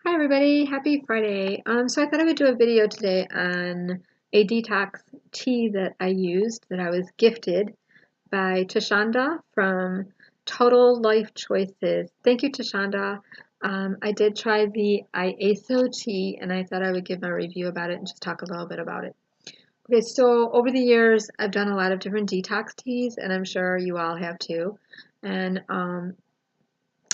Hi everybody, happy Friday. So I thought I would do a video today on a detox tea that I used that I was gifted by Tashanta from Total Life Choices. Thank you, Tashanta. I did try the Iaso tea and I thought I would give my review about it and just talk a little bit about it. Okay, so over the years I've done a lot of different detox teas and I'm sure you all have too. And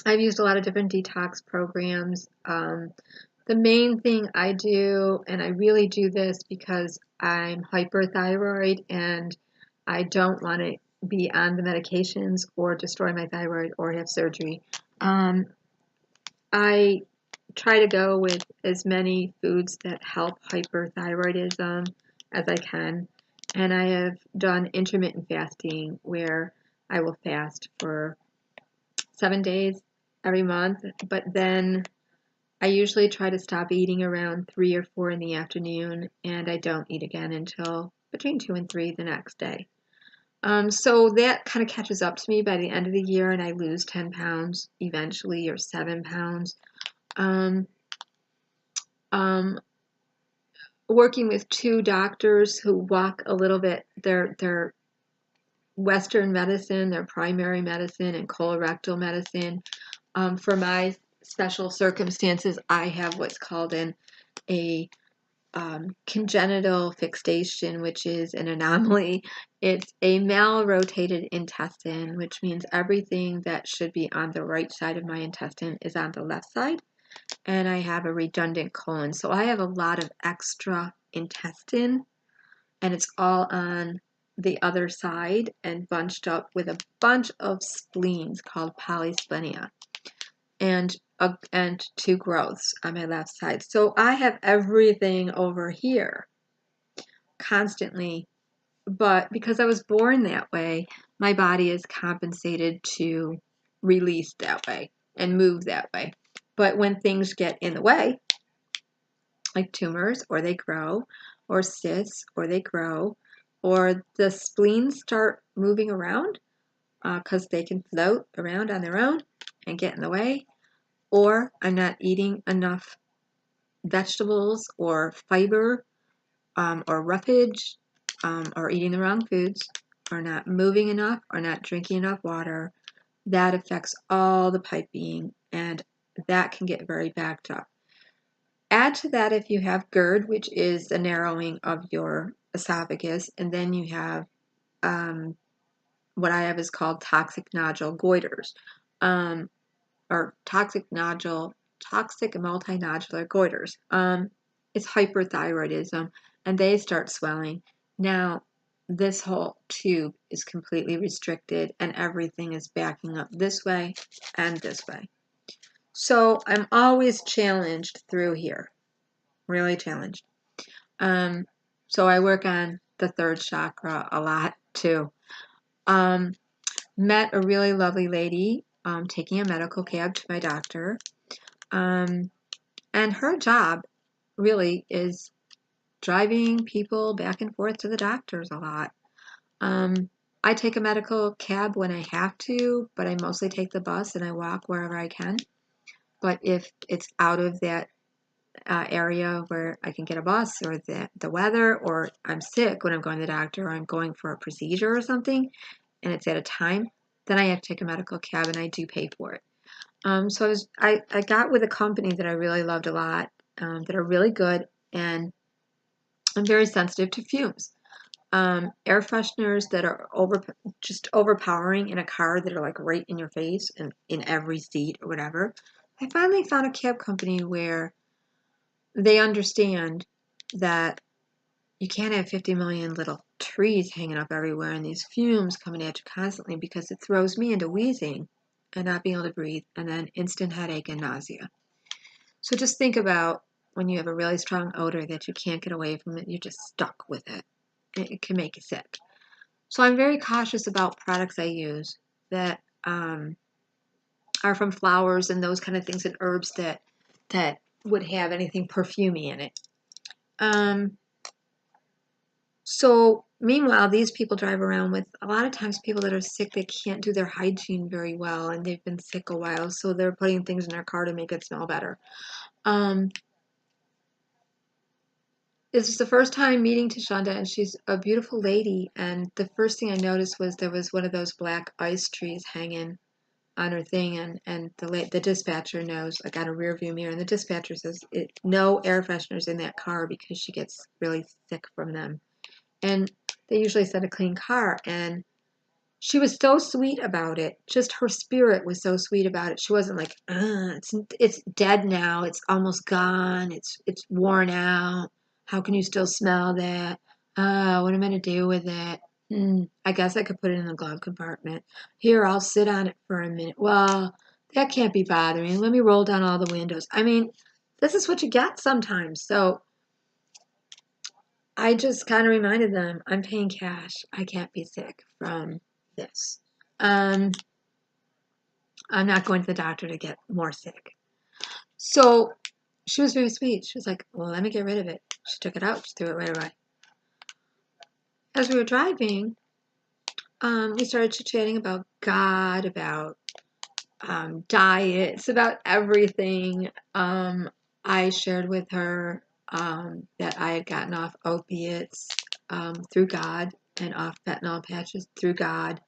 I've used a lot of different detox programs. The main thing I do, and I really do this because I'm hyperthyroid and I don't want to be on the medications or destroy my thyroid or have surgery. Um, I try to go with as many foods that help hyperthyroidism as I can. And I have done intermittent fasting where I will fast for 7 days every month, but then I usually try to stop eating around 3 or 4 in the afternoon, and I don't eat again until between 2 and 3 the next day. So that kind of catches up to me by the end of the year, and I lose 10 pounds eventually, or 7 pounds. Um, um, Working with two doctors who walk a little bit, they're Western medicine, their primary medicine, and colorectal medicine. For my special circumstances, I have what's called a congenital fixation, which is an anomaly. It's a malrotated intestine, which means everything that should be on the right side of my intestine is on the left side. And I have a redundant colon. So I have a lot of extra intestine, and it's all on the other side and bunched up with a bunch of spleens called polysplenia and two growths on my left side. So I have everything over here constantly, but because I was born that way, my body is compensated to release that way and move that way. But when things get in the way, like tumors, or they grow, or cysts, or they grow, or the spleens start moving around because they can float around on their own and get in the way, or I'm not eating enough vegetables or fiber or roughage or eating the wrong foods or not moving enough or not drinking enough water, that affects all the piping and that can get very backed up. Add to that if you have GERD, which is the narrowing of your esophagus, and then you have what I have is called toxic nodule goiters, or toxic multinodular goiters. It's hyperthyroidism, and they start swelling. Now, this whole tube is completely restricted, and everything is backing up this way and this way. So I'm always challenged through here, really challenged. So I work on the third chakra a lot too. Met a really lovely lady taking a medical cab to my doctor. And her job really is driving people back and forth to the doctors a lot. I take a medical cab when I have to, but I mostly take the bus and I walk wherever I can. But if it's out of that area where I can get a bus, or the weather, or I'm sick when I'm going to the doctor, or I'm going for a procedure or something, and it's at a time, then I have to take a medical cab and I do pay for it. So I got with a company that I really loved a lot, that are really good, and I'm very sensitive to fumes. Air fresheners that are just overpowering in a car, that are like right in your face and in every seat or whatever. I finally found a cab company where they understand that you can't have 50 million little trees hanging up everywhere and these fumes coming at you constantly, because it throws me into wheezing and not being able to breathe, and then instant headache and nausea. So just think about when you have a really strong odor that you can't get away from it, you're just stuck with it. It can make you sick. So I'm very cautious about products I use that are from flowers and those kind of things, and herbs that would have anything perfumey in it. So meanwhile, these people drive around with a lot of times people that are sick that can't do their hygiene very well, and they've been sick a while, so they're putting things in their car to make it smell better. This was the first time meeting Tashanta, and she's a beautiful lady. And the first thing I noticed was there was one of those black ice trees hanging on her thing, and the dispatcher knows, like on a rear view mirror, and the dispatcher says no air fresheners in that car because she gets really sick from them. And they usually send a clean car, and she was so sweet about it. Just her spirit was so sweet about it. She wasn't like, it's dead now. It's almost gone. It's worn out. How can you still smell that? What am I gonna do with it? I guess I could put it in the glove compartment. Here, I'll sit on it for a minute. Well, that can't be bothering me. Let me roll down all the windows. I mean, this is what you get sometimes. So I just kind of reminded them, I'm paying cash. I can't be sick from this. I'm not going to the doctor to get more sick. So she was very sweet. She was like, well, let me get rid of it. She took it out. She threw it right away. As we were driving, we started chit-chatting about God, about diets, about everything. I shared with her that I had gotten off opiates through God and off fentanyl patches through God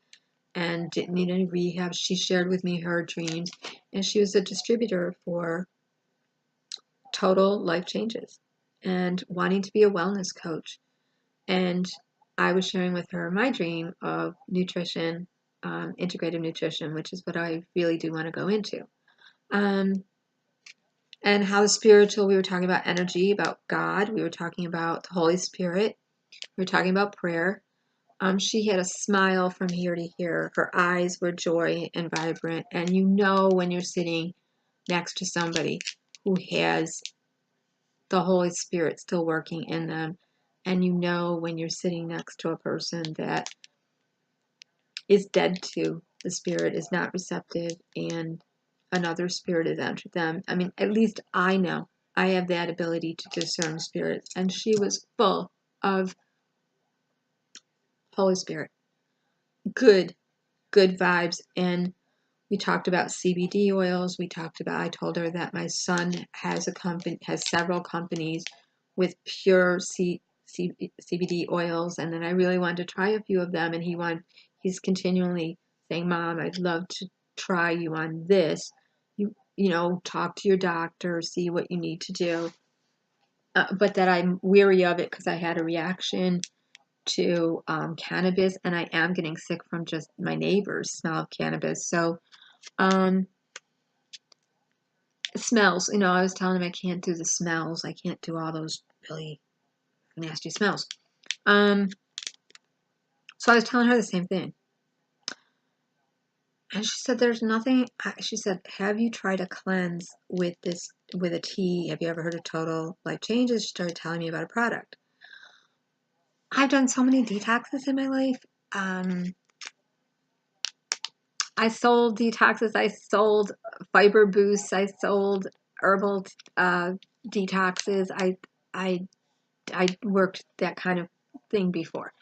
and didn't need any rehab. She shared with me her dreams, and she was a distributor for Total Life Changes and wanting to be a wellness coach. And I was sharing with her my dream of nutrition, integrative nutrition, which is what I really do want to go into. And how the spiritual, we were talking about energy, about God, we were talking about the Holy Spirit, we were talking about prayer. She had a smile from ear to ear. Her eyes were joy and vibrant. And you know when you're sitting next to somebody who has the Holy Spirit still working in them. And you know when you're sitting next to a person that is dead to the Spirit, is not receptive, and another spirit has entered them. I mean, at least I know. I have that ability to discern spirits. And she was full of Holy Spirit. Good vibes. And we talked about CBD oils. I told her that my son has several companies with pure CBD oils, and then I really wanted to try a few of them, and he's continually saying, Mom, I'd love to try you on this. You know, talk to your doctor, see what you need to do. But that I'm weary of it because I had a reaction to cannabis, and I am getting sick from just my neighbor's smell of cannabis. So smells, you know, I was telling him I can't do the smells. I can't do all those really nasty smells. So I was telling her the same thing. And she said, there's nothing, she said, have you tried a cleanse with a tea? Have you ever heard of Total Life Changes? She started telling me about a product. I've done so many detoxes in my life. I sold detoxes. I sold fiber boosts. I sold herbal detoxes. I worked that kind of thing before.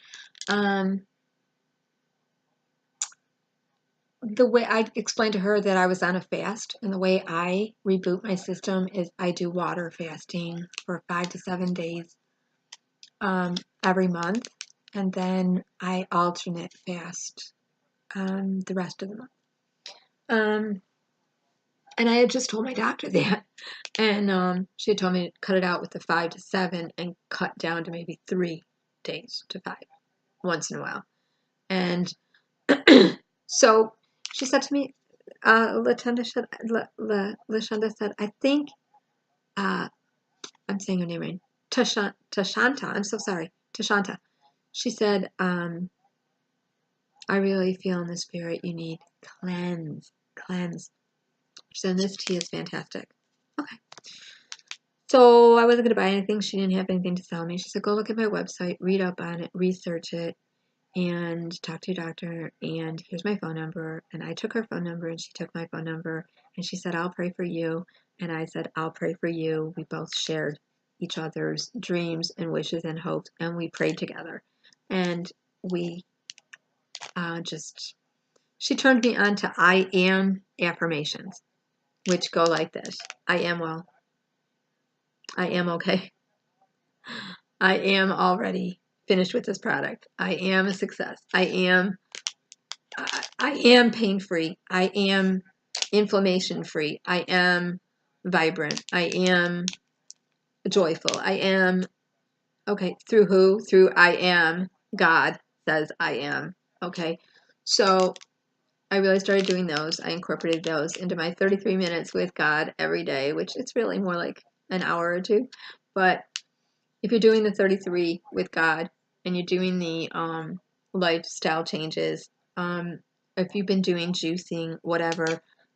The way I explained to her that I was on a fast, and the way I reboot my system is I do water fasting for 5 to 7 days every month, and then I alternate fast the rest of the month. And I had just told my doctor that, and she had told me to cut it out with the 5 to 7 and cut down to maybe 3 days to 5 once in a while. And so she said to me, Lashanda said, I think, I'm saying her name right, Tashanta, I'm so sorry, Tashanta. She said, I really feel in the spirit you need cleanse. She said, this tea is fantastic. Okay. So I wasn't going to buy anything. She didn't have anything to sell me. She said, go look at my website, read up on it, research it, and talk to your doctor, and here's my phone number. And I took her phone number, and she took my phone number, and she said, I'll pray for you. And I said, I'll pray for you. We both shared each other's dreams and wishes and hopes, and we prayed together. And we she turned me on to I am affirmations, which go like this. I am well. I am okay. I am already finished with this product. I am a success. I am pain-free. I am inflammation-free. I am vibrant. I am joyful. I am, okay, through who? Through I am. God says I am. Okay. So I really started doing those. I incorporated those into my 33 minutes with God every day, which it's really more like an hour or two. But if you're doing the 33 with God and you're doing the lifestyle changes, if you've been doing juicing, whatever,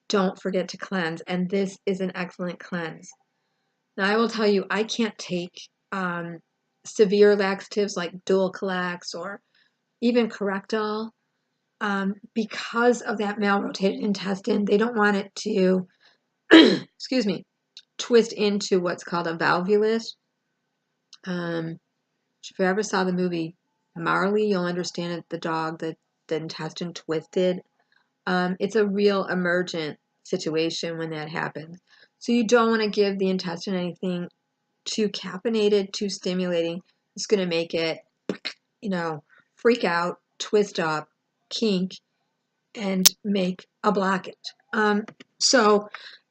don't forget to cleanse. And this is an excellent cleanse. Now, I will tell you, I can't take severe laxatives like Dulcolax or even Correctal because of that malrotated intestine. They don't want it to, excuse me, twist into what's called a valvulus. If you ever saw the movie Marley, you'll understand it. The dog, the intestine twisted. It's a real emergent situation when that happens. So you don't want to give the intestine anything too caffeinated, too stimulating. It's going to make it, freak out, twist up, kink, and make a blockage. So,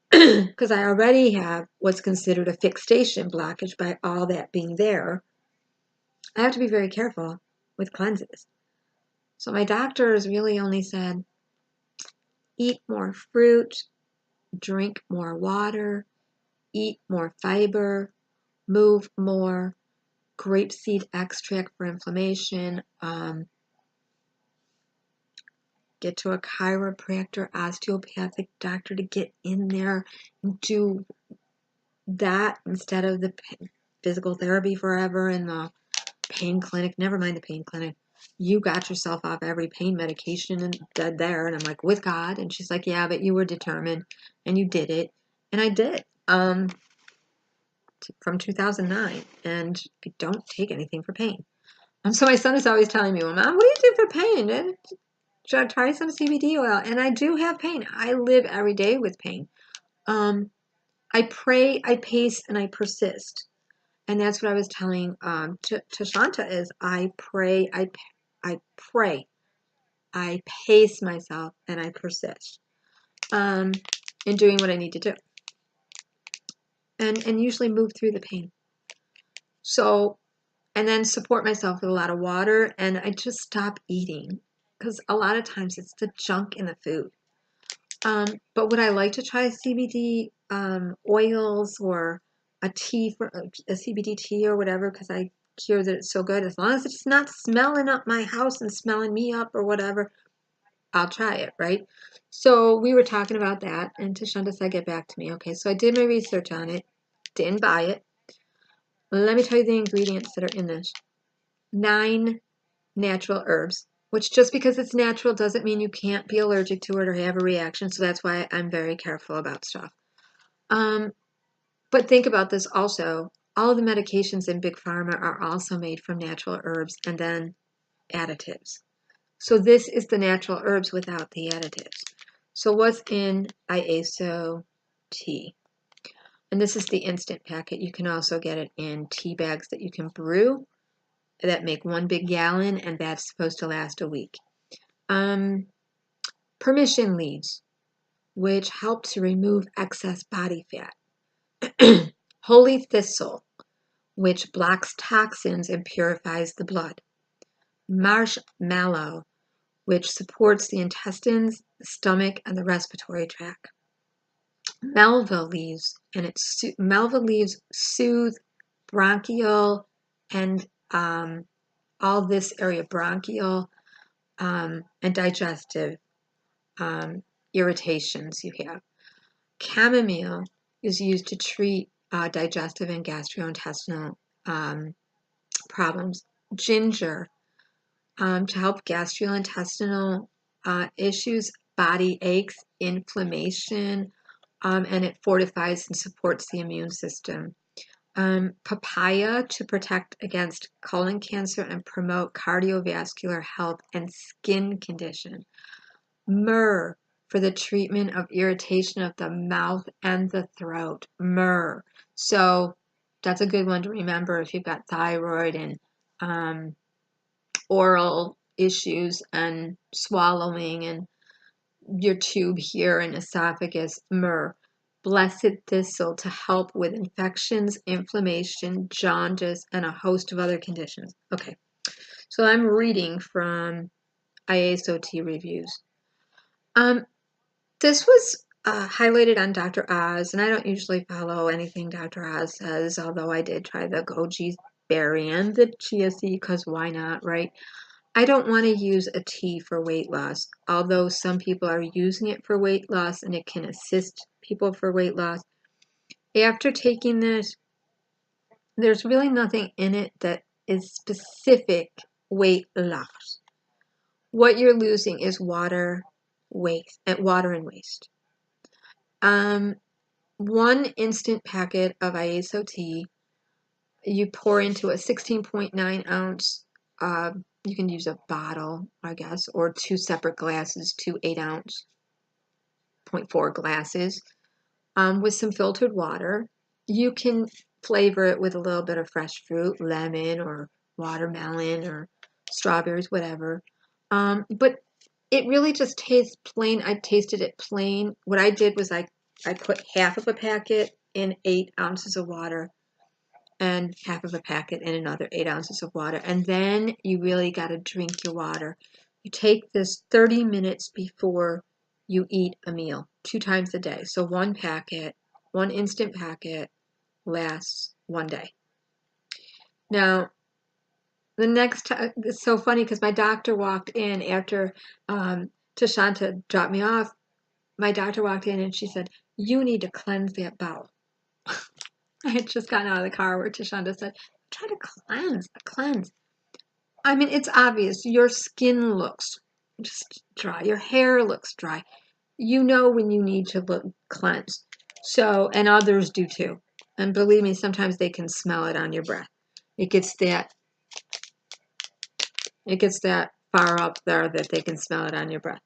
because I already have what's considered a fixation blockage by all that being there, I have to be very careful with cleanses. So my doctors really only said, eat more fruit, drink more water, eat more fiber, move more, grapeseed extract for inflammation, get to a chiropractor, osteopathic doctor to get in there and do that instead of the physical therapy forever and the pain clinic. Never mind the pain clinic. You got yourself off every pain medication and dead there. And I'm like, with God. And she's like, yeah, but you were determined and you did it. And I did. From 2009. And I don't take anything for pain. So my son is always telling me, well, Mom, what do you do for pain? And should I try some CBD oil? And I do have pain. I live every day with pain. I pray, I pace, and I persist. And that's what I was telling Tashanta is I pray, I pray, I pace myself, and I persist in doing what I need to do. And usually move through the pain. So, and then support myself with a lot of water, and I just stop eating because a lot of times it's the junk in the food. But would I like to try CBD oils or a tea for a CBD tea or whatever? Because I hear that it's so good. As long as it's not smelling up my house and smelling me up or whatever, I'll try it, right? So we were talking about that, and Tashanta said, "Get back to me." Okay, so I did my research on it. Didn't buy it. Let me tell you the ingredients that are in this. 9 natural herbs, which just because it's natural doesn't mean you can't be allergic to it or have a reaction. So that's why I'm very careful about stuff. But think about this also. All the medications in Big Pharma are also made from natural herbs and then additives. So this is the natural herbs without the additives. So what's in Iaso Tea? And this is the instant packet. You can also get it in tea bags that you can brew that make 1 big gallon, and that's supposed to last a week. Permission leaves, which help to remove excess body fat. Holy thistle, which blocks toxins and purifies the blood. Marshmallow, which supports the intestines, the stomach, and the respiratory tract. Melva leaves, and Melva leaves soothe bronchial and all this area, bronchial and digestive irritations you have. Chamomile is used to treat digestive and gastrointestinal problems. Ginger to help gastrointestinal issues, body aches, inflammation, and it fortifies and supports the immune system. Papaya to protect against colon cancer and promote cardiovascular health and skin condition. Myrrh for the treatment of irritation of the mouth and the throat. Myrrh. So That's a good one to remember if you've got thyroid and oral issues and swallowing and your tube here and esophagus. Myrrh, blessed thistle, to help with infections, inflammation, jaundice, and a host of other conditions. Okay, so I'm reading from Iaso Tea reviews. This was highlighted on Dr. Oz, and I don't usually follow anything Dr. Oz says, although I did try the goji berry and the chia seed, because why not, right? I don't want to use a tea for weight loss, although some people are using it for weight loss and it can assist people for weight loss. After taking this, there's really nothing in it that is specific weight loss. What you're losing is water and waste. One instant packet of Iaso tea, you pour into a 16.9 ounce, you can use a bottle, I guess, or two separate glasses, 2 8-ounce, 0.4 glasses, with some filtered water. You can flavor it with a little bit of fresh fruit, lemon or watermelon or strawberries, whatever. But it really just tastes plain. I tasted it plain. What I did was I put half of a packet in 8 ounces of water and half of a packet in another 8 ounces of water. And then you really got to drink your water. You take this 30 minutes before you eat a meal, 2 times a day. So one instant packet lasts 1 day. Now, the next time, it's so funny because my doctor walked in after Tashanta dropped me off. My doctor walked in and she said, "You need to cleanse that bowel." I had just gotten out of the car where Tashanta said, "Try to cleanse." I mean, it's obvious. Your skin looks just dry. Your hair looks dry. You know when you need to look cleansed. So, and others do too. And believe me, sometimes they can smell it on your breath. It gets that far up there that they can smell it on your breath.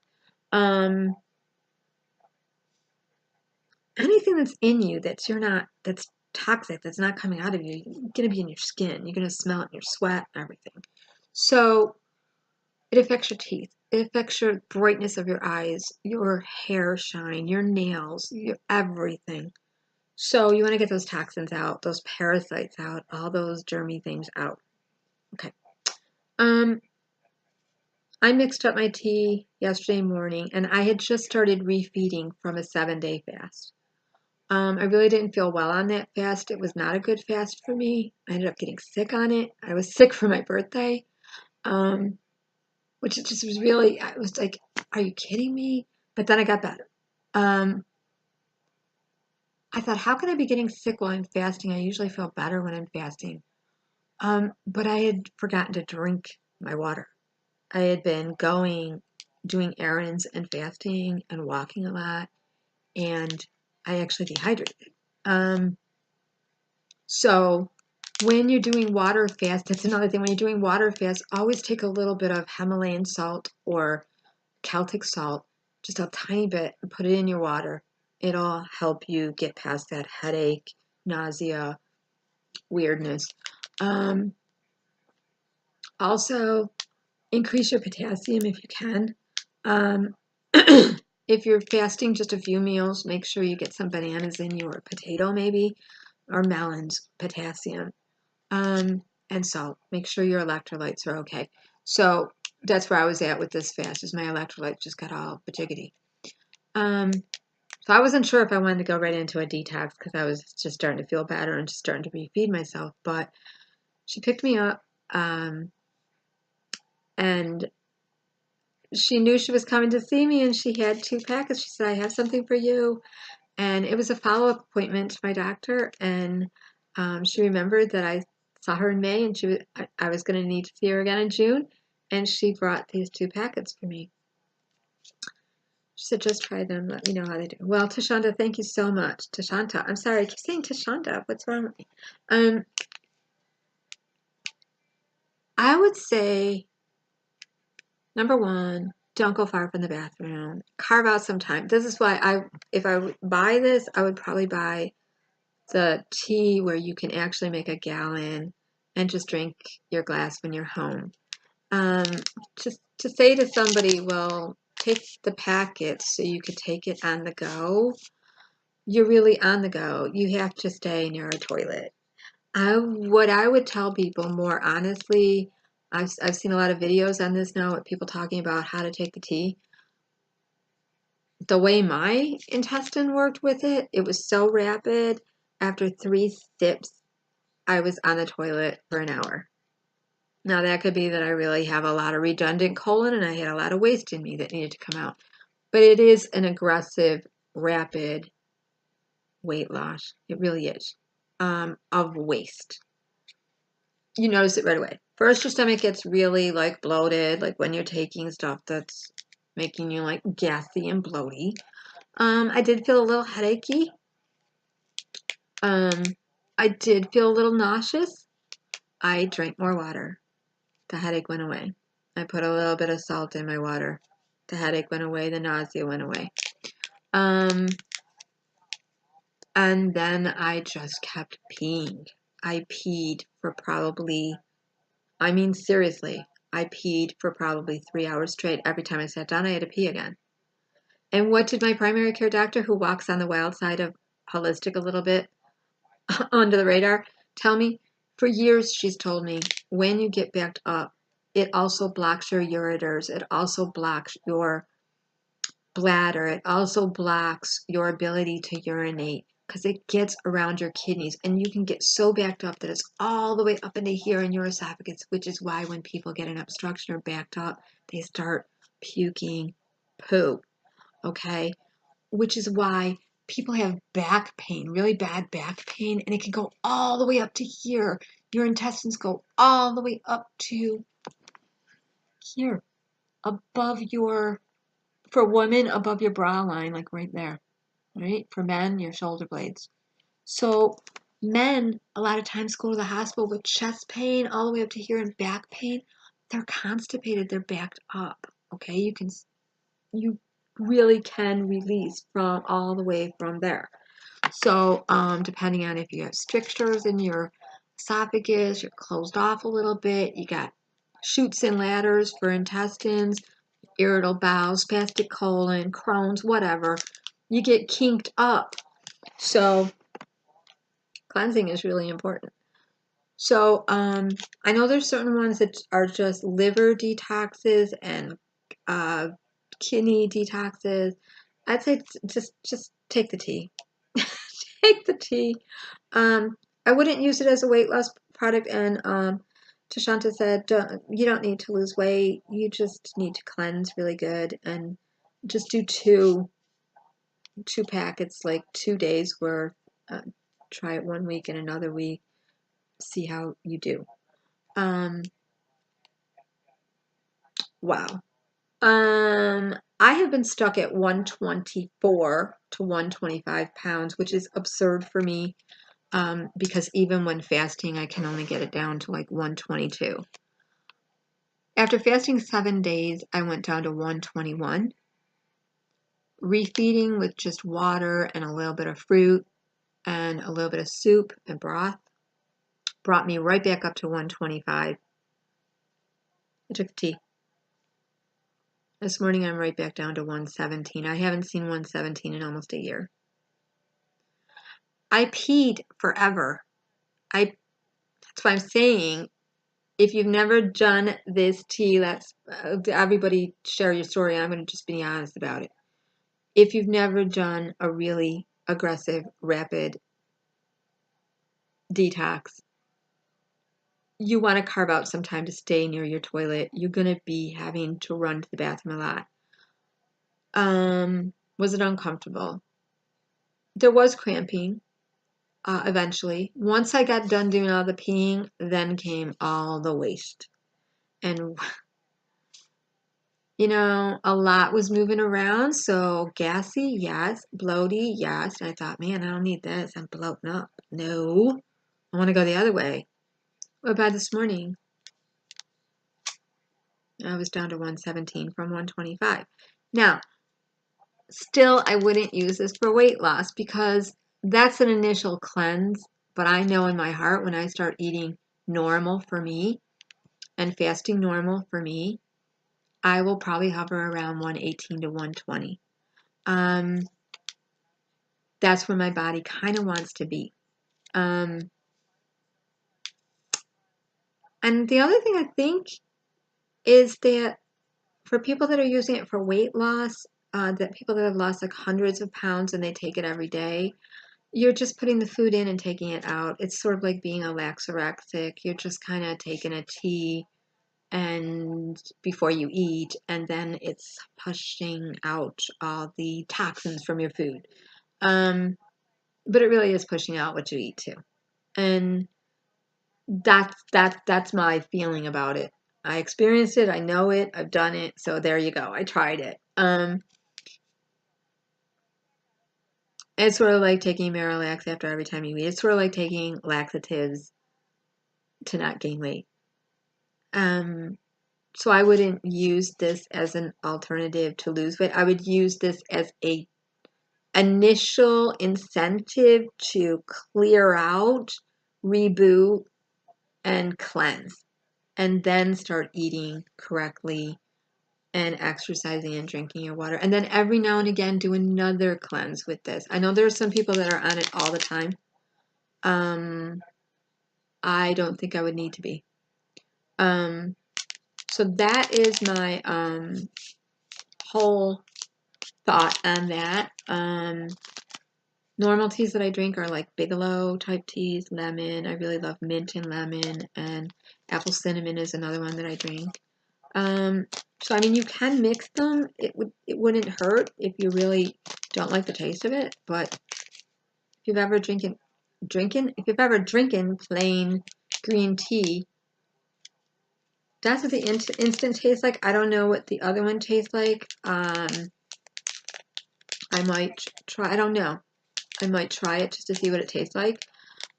Anything that's in you that's toxic, that's not coming out of you, you're going to be in your skin. You're going to smell it in your sweat and everything. So it affects your teeth. It affects your brightness of your eyes, your hair shine, your nails, your everything. So you want to get those toxins out, those parasites out, all those germy things out. Okay. I mixed up my tea yesterday morning, and I had just started refeeding from a 7-day fast. I really didn't feel well on that fast. It was not a good fast for me. I ended up getting sick on it. I was sick for my birthday, which just was really, I was like, are you kidding me? But then I got better. I thought, how can I be getting sick while I'm fasting? I usually feel better when I'm fasting. But I had forgotten to drink my water. I had been doing errands and fasting and walking a lot, and I actually dehydrated. So when you're doing water fast, that's another thing. When you're doing water fast, always take a little bit of Himalayan salt or Celtic salt, just a tiny bit, and put it in your water. It'll help you get past that headache, nausea, weirdness. Also, increase your potassium if you can. If you're fasting just a few meals, make sure you get some bananas in you, or potato maybe, or melons, potassium, and salt. Make sure your electrolytes are okay. So that's where I was at with this fast, is my electrolytes just got all bajiggity. So I wasn't sure if I wanted to go right into a detox because I was just starting to feel better and just starting to refeed myself. But she picked me up, and she knew she was coming to see me, and she had 2 packets. She said, "I have something for you." And it was a follow-up appointment to my doctor, and she remembered that I saw her in May, and I was going to need to see her again in June, and she brought these 2 packets for me. She said, "Just try them. Let me know how they do." Well, Tashanta, thank you so much. Tashanta. I'm sorry, I keep saying Tashanta. What's wrong with me? I would say, number 1, don't go far from the bathroom. Carve out some time. This is why if I would buy this, I would probably buy the tea where you can actually make a gallon and just drink your glass when you're home. Um, to say to somebody, well, take the packet so you could take it on the go, you're really on the go. You have to stay near a toilet. What I would tell people more honestly, I've seen a lot of videos on this now with people talking about how to take the tea. The way my intestine worked with it, it was so rapid. After 3 sips, I was on the toilet for an hour. Now that could be that I really have a lot of redundant colon and I had a lot of waste in me that needed to come out. But it is an aggressive, rapid weight loss. It really is. Of waste. You notice it right away. First, your stomach gets really like bloated, like when you're taking stuff that's making you like gassy and bloaty. I did feel a little headachy. I did feel a little nauseous. I drank more water. The headache went away. I put a little bit of salt in my water. The headache went away. The nausea went away. And then I just kept peeing. I peed for probably, I mean, seriously, I peed for probably 3 hours straight. Every time I sat down, I had to pee again. And what did my primary care doctor, who walks on the wild side of holistic a little bit, under the radar, tell me? For years, she's told me, when you get backed up, it also blocks your ureters. It also blocks your bladder. It also blocks your ability to urinate because it gets around your kidneys and you can get so backed up that it's all the way up into here in your esophagus, which is why when people get an obstruction or backed up, they start puking poo, okay? Which is why people have back pain, really bad back pain, and it can go all the way up to here. Your intestines go all the way up to here, above your, for women, above your bra line, like right there, right? For men, your shoulder blades. So men, a lot of times go to the hospital with chest pain all the way up to here and back pain. They're constipated, they're backed up, okay? You really can release from all the way from there. So depending on if you have strictures in your esophagus, you're closed off a little bit, you got chutes and ladders for intestines, irritable bowel, spastic colon, Crohn's, whatever, you get kinked up. So cleansing is really important. So I know there's certain ones that are just liver detoxes and kidney detoxes. I'd say just take the tea. Take the tea. I wouldn't use it as a weight loss product. And Tashanta said, you don't need to lose weight. You just need to cleanse really good and just do two packets, like 2 days worth. Try it 1 week and another week. See how you do. Wow. I have been stuck at 124 to 125 pounds, which is absurd for me. Because even when fasting, I can only get it down to like 122. After fasting 7 days, I went down to 121. Refeeding with just water and a little bit of fruit and a little bit of soup and broth brought me right back up to 125. I took the tea. This morning, I'm right back down to 117. I haven't seen 117 in almost a year. I peed forever. That's why I'm saying, if you've never done this tea, let's everybody share your story. I'm going to just be honest about it. If you've never done a really aggressive, rapid detox, you want to carve out some time to stay near your toilet. You're going to be having to run to the bathroom a lot. Was it uncomfortable? There was cramping. Eventually. Once I got done doing all the peeing, then came all the waste. And, you know, a lot was moving around. So gassy, yes. Bloaty, yes. And I thought, man, I don't need this. I'm bloating up. No. I want to go the other way. What about this morning? I was down to 117 from 125. Now, still, I wouldn't use this for weight loss because that's an initial cleanse, but I know in my heart when I start eating normal for me and fasting normal for me, I will probably hover around 118 to 120. That's where my body kind of wants to be. And the other thing I think is that for people that are using it for weight loss, that people that have lost like hundreds of pounds and they take it every day, you're just putting the food in and taking it out. It's sort of like being a laxorexic. You're just kind of taking a tea and before you eat, and then it's pushing out all the toxins from your food. But it really is pushing out what you eat too. And that's my feeling about it. I experienced it, I know it, I've done it, so there you go. I tried it. It's sort of like taking Marilax after every time you eat. It's sort of like taking laxatives to not gain weight. So I wouldn't use this as an alternative to lose weight. I would use this as a initial incentive to clear out, reboot, and cleanse, and then start eating correctly and exercising and drinking your water. And then every now and again do another cleanse with this. I know there are some people that are on it all the time. I don't think I would need to be. So that is my whole thought on that. Normal teas that I drink are like Bigelow type teas, lemon. I really love mint and lemon, and apple cinnamon is another one that I drink. So I mean, you can mix them. It wouldn't hurt if you really don't like the taste of it. But if you've ever drinking plain green tea, that's what the instant tastes like. I don't know what the other one tastes like. I might try. I don't know. I might try it just to see what it tastes like.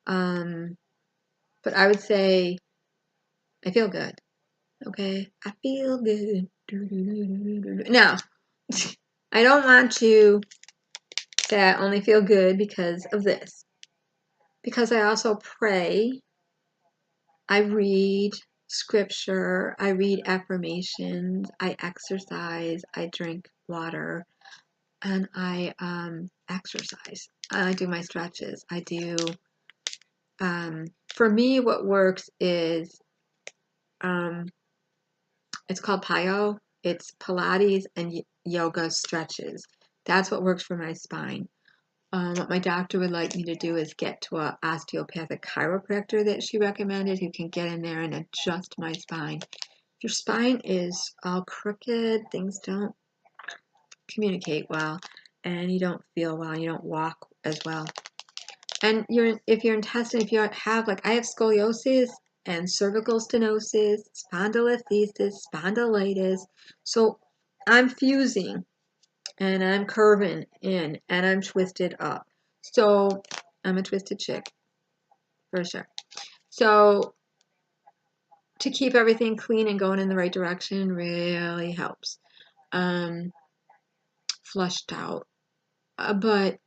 But I would say I feel good. Okay, I feel good. Now, I don't want to say I only feel good because of this. Because I also pray, I read scripture, I read affirmations, I exercise, I drink water, and I exercise. I do my stretches. I do, for me, what works is, it's called PIO. It's Pilates and yoga stretches. That's what works for my spine. What my doctor would like me to do is get to an osteopathic chiropractor that she recommended who can get in there and adjust my spine. If your spine is all crooked, things don't communicate well, and you don't feel well, you don't walk as well. And if your intestine, if you have, like, I have scoliosis and cervical stenosis, spondylolisthesis, spondylitis, so I'm fusing and I'm curving in and I'm twisted up. So I'm a twisted chick for sure. So to keep everything clean and going in the right direction really helps. Flushed out. But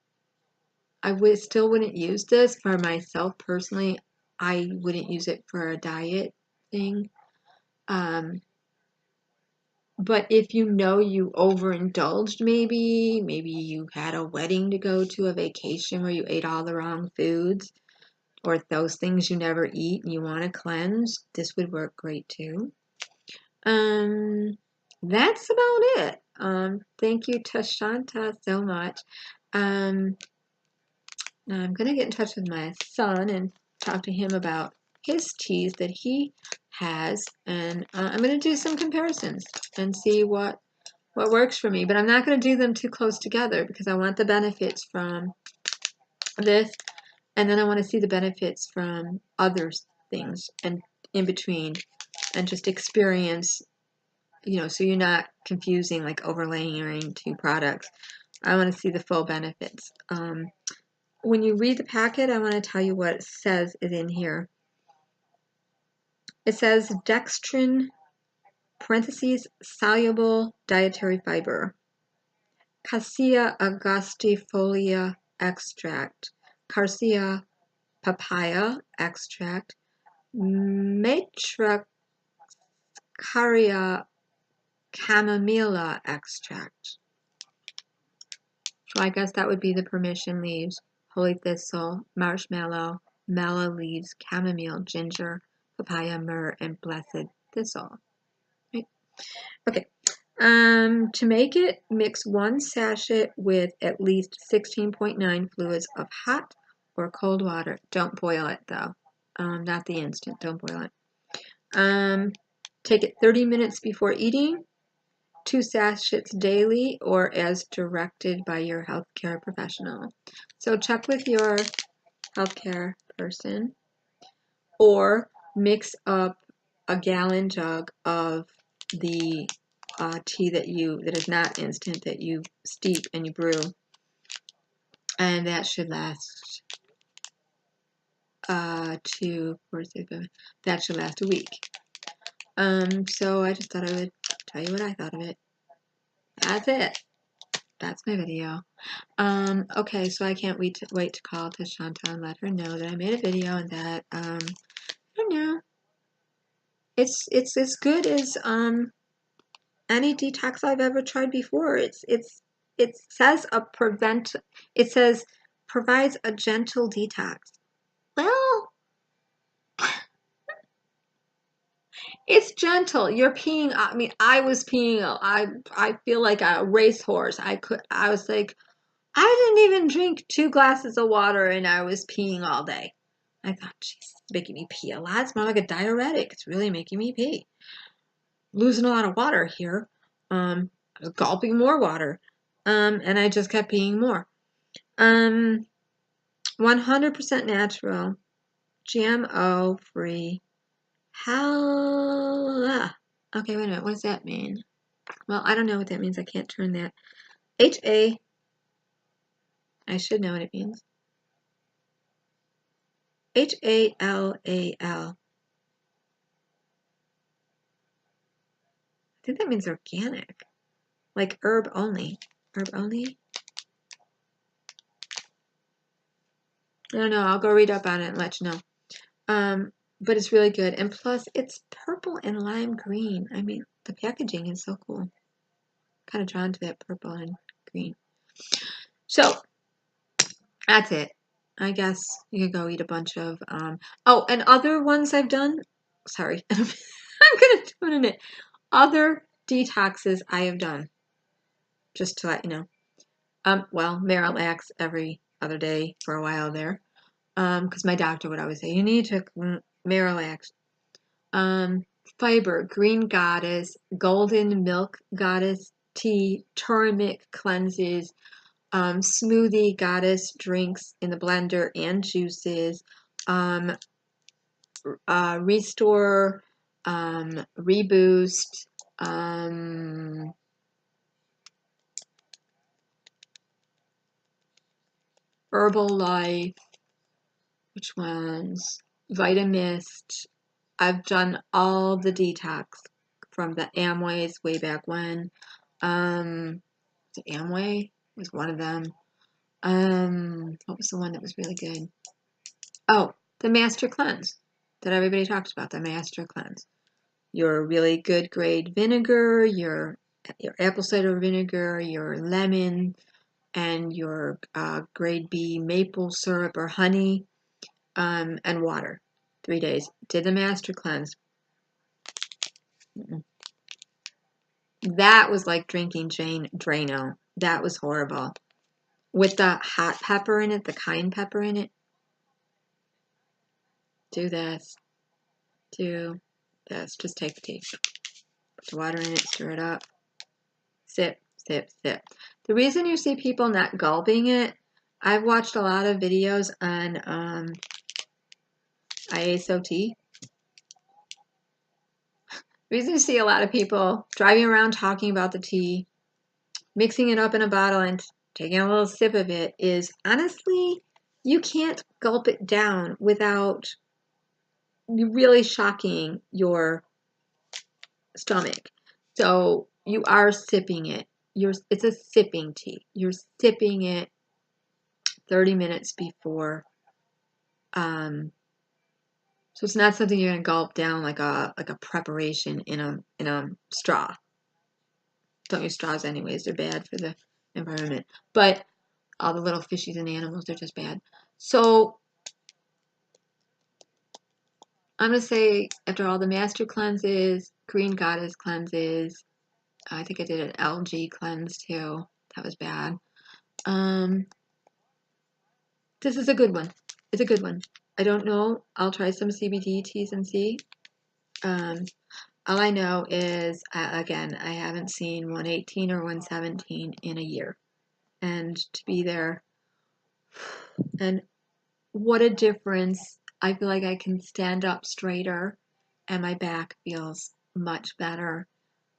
I still wouldn't use this for myself personally. I wouldn't use it for a diet thing. But if you know you overindulged, maybe you had a wedding to go to, a vacation where you ate all the wrong foods, or those things you never eat and you want to cleanse, this would work great too. That's about it. Thank you, Tashanta, so much. Now I'm going to get in touch with my son and talk to him about his teas that he has, and I'm going to do some comparisons and see what works for me. But I'm not going to do them too close together because I want the benefits from this, and then I want to see the benefits from other things and in between, and just experience, so you're not confusing, like overlaying two products. I want to see the full benefits. When you read the packet, I want to tell you what it says is in here. It says dextrin, parentheses, soluble dietary fiber, Cassia angustifolia extract, Carcia papaya extract, Matricaria chamomilla extract. So I guess that would be the permission leaves, holy thistle, marshmallow, mallow leaves, chamomile, ginger, papaya, myrrh, and blessed thistle. Right? Okay. To make it, mix 1 sachet with at least 16.9 fluids of hot or cold water. Don't boil it though. Not the instant. Don't boil it. Take it 30 minutes before eating. 2 sachets daily or as directed by your healthcare professional. So check with your healthcare person, or mix up a gallon jug of the tea that is not instant, that you steep and you brew, and that should last that should last a week. So I just thought I would tell you what I thought of it. That's it. That's my video. Okay, so I can't wait to call Tashanta and let her know that I made a video and that I don't know, it's as good as any detox I've ever tried before. It says it says provides a gentle detox. Well, it's gentle. You're peeing. I mean, I was peeing. I feel like a racehorse. I was like, I didn't even drink 2 glasses of water and I was peeing all day. I thought, jeez, it's making me pee a lot. It's more like a diuretic. It's really making me pee. Losing a lot of water here. I was gulping more water. And I just kept peeing more. 100% natural, GMO free. Hella. Okay, wait a minute. What does that mean? Well, I don't know what that means. I can't turn that. HA. I should know what it means. HALAL. I think that means organic. Like herb only. Herb only? I don't know. I'll go read up on it and let you know. But it's really good. And plus, it's purple and lime green. I mean, the packaging is so cool. Kind of drawn to that purple and green. So, that's it. I guess you can go eat a bunch of, oh, and other ones I've done, sorry, I'm going to do it in a minute. Other detoxes I have done, just to let you know. Well, Marilax every other day for a while there, because my doctor would always say, you need to Marilax. Fiber, Green Goddess, Golden Milk Goddess tea, turmeric cleanses, smoothie Goddess drinks in the blender and juices, Restore, Reboost, Herbalife, which ones? Vitamist. I've done all the detox from the Amways way back when. The Amway was one of them. What was the one that was really good? Oh, the Master Cleanse that everybody talks about, the Master Cleanse. Your really good grade vinegar, your apple cider vinegar, your lemon, and your grade B maple syrup or honey, and water. 3 days. Did the Master Cleanse. That was like drinking Drano. That was horrible. With the hot pepper in it, the cayenne pepper in it. Do this. Do this. Just take the tea. Put the water in it, stir it up. Sip, sip, sip. The reason you see people not gulping it, I've watched a lot of videos on Iaso Tea. The reason you see a lot of people driving around talking about the tea, mixing it up in a bottle and taking a little sip of it is, honestly, you can't gulp it down without really shocking your stomach. So you are sipping it. It's a sipping tea. You're sipping it 30 minutes before. So it's not something you're gonna gulp down like a preparation in a straw. Don't use straws anyways, they're bad for the environment. But all the little fishies and animals, they're just bad. So I'm gonna say after all the master cleanses, green goddess cleanses, I think I did an algae cleanse too. That was bad. This is a good one. It's a good one. I don't know. I'll try some CBD teas and see. All I know is, again, I haven't seen 118 or 117 in a year. And to be there, and what a difference. I feel like I can stand up straighter and my back feels much better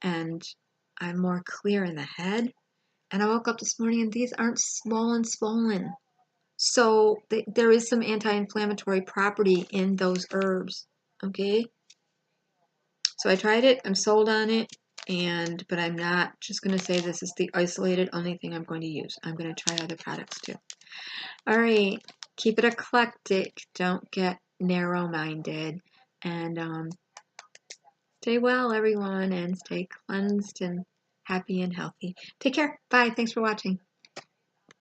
and I'm more clear in the head. And I woke up this morning and these aren't swollen. So there is some anti-inflammatory property in those herbs, okay? So I tried it, I'm sold on it, but I'm not just going to say this is the isolated only thing I'm going to use. I'm going to try other products too. All right, keep it eclectic. Don't get narrow-minded. And stay well, everyone, and stay cleansed and happy and healthy. Take care. Bye. Thanks for watching.